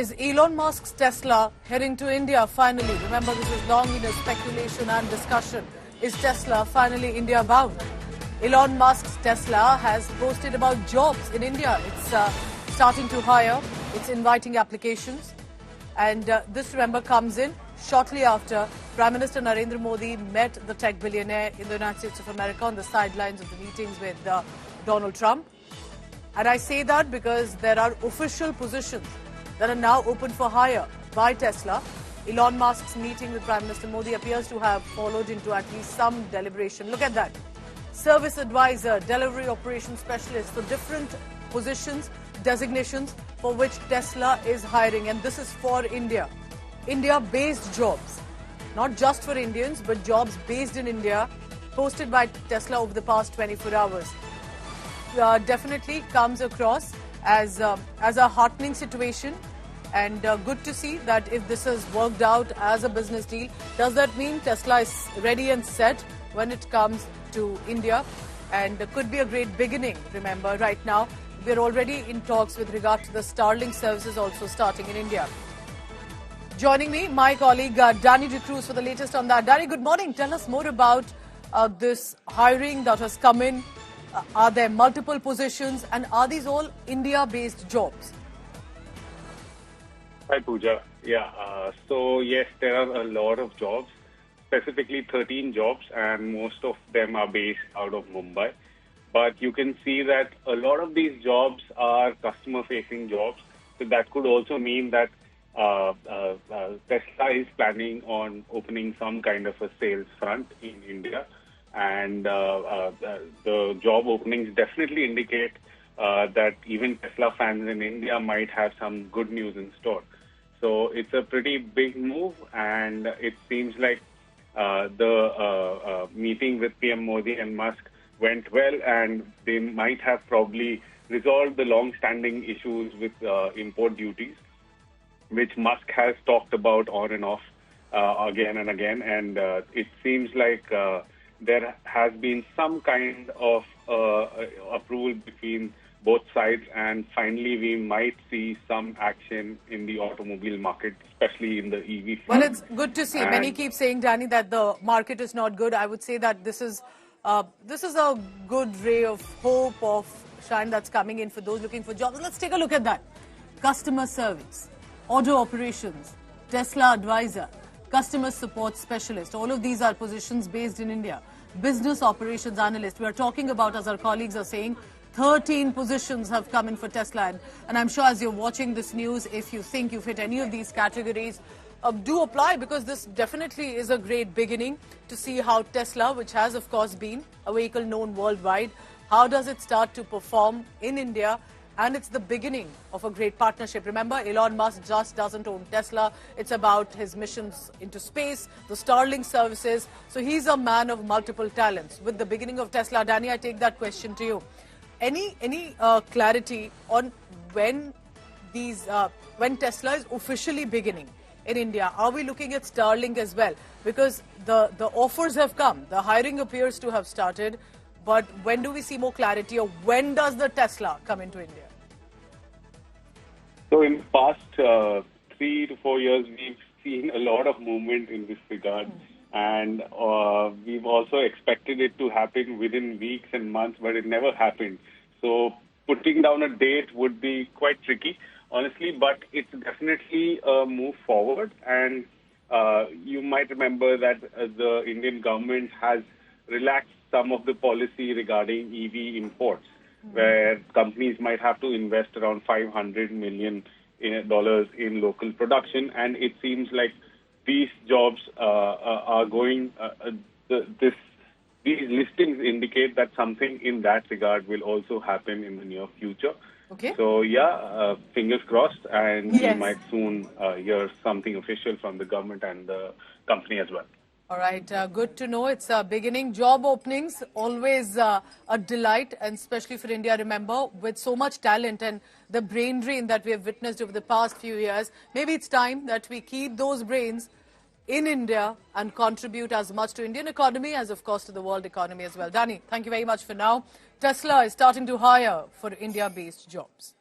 Is Elon Musk's Tesla heading to India finally? Remember, this has long been a speculation and discussion. Is Tesla finally India bound? Elon Musk's Tesla has posted about jobs in India. It's starting to hire. It's inviting applications. And this, remember, comes in shortly after Prime Minister Narendra Modi met the tech billionaire in the United States of America on the sidelines of the meetings with Donald Trump. And I say that because there are official positions that are now open for hire by Tesla. Elon Musk's meeting with Prime Minister Modi appears to have followed into at least some deliberation. Look at that. Service advisor, delivery operations specialist, so different positions, designations for which Tesla is hiring. And this is for India. India-based jobs. Not just for Indians, but jobs based in India, posted by Tesla over the past 24 hours. Definitely comes across as a heartening situation, and good to see that if this has worked out as a business deal. Does that mean Tesla is ready and set when it comes to India? And could be a great beginning. Remember, right now we're already in talks with regard to the Starlink services also starting in India. Joining me, my colleague Danny D'Cruz for the latest on that. Danny, good morning. Tell us more about this hiring that has come in. Are there multiple positions, and are these all India-based jobs? Hi, Pooja. Yeah, so yes, there are a lot of jobs, specifically 13 jobs, and most of them are based out of Mumbai. But you can see that a lot of these jobs are customer-facing jobs. So that could also mean that Tesla is planning on opening some kind of a sales front in India. And the job openings definitely indicate that even Tesla fans in India might have some good news in store. So it's a pretty big move, and it seems like the meeting with PM Modi and Musk went well, and they might have probably resolved the long-standing issues with import duties, which Musk has talked about on and off again and again. And it seems like there has been some kind of approval between both sides, and finally we might see some action in the automobile market, especially in the EV front. Well, it's good to see. Many keep saying, Danny, that the market is not good. I would say that this is a good ray of hope, of shine that's coming in for those looking for jobs. Let's take a look at that. Customer service, auto operations, Tesla advisor, customer support specialist. All of these are positions based in India. Business operations analyst. We are talking about, as our colleagues are saying, 13 positions have come in for Tesla. And I'm sure as you're watching this news, if you think you've hit any of these categories, do apply, because this definitely is a great beginning to see how Tesla, which has of course been a vehicle known worldwide, how does it start to perform in India? And it's the beginning of a great partnership. Remember, Elon Musk just doesn't own Tesla. It's about his missions into space, the Starlink services. So he's a man of multiple talents. With the beginning of Tesla, Danny, I take that question to you. Any clarity on when Tesla is officially beginning in India? Are we looking at Starlink as well? Because the offers have come. The hiring appears to have started. But when do we see more clarity, or when does the Tesla come into India? So in the past 3 to 4 years, we've seen a lot of movement in this regard. And we've also expected it to happen within weeks and months, but it never happened. So putting down a date would be quite tricky, honestly, but it's definitely a move forward. And you might remember that the Indian government has relaxed some of the policy regarding EV imports, where companies might have to invest around $500 million in local production. And it seems like these jobs are going, these listings indicate that something in that regard will also happen in the near future. Okay. So, yeah, fingers crossed, and Yes. we might soon hear something official from the government and the company as well. All right, good to know. It's beginning. Job openings, always a delight, and especially for India, remember, with so much talent and the brain drain that we have witnessed over the past few years. Maybe it's time that we keep those brains in India and contribute as much to Indian economy as, of course, to the world economy as well. Danny, thank you very much for now. Tesla is starting to hire for India-based jobs.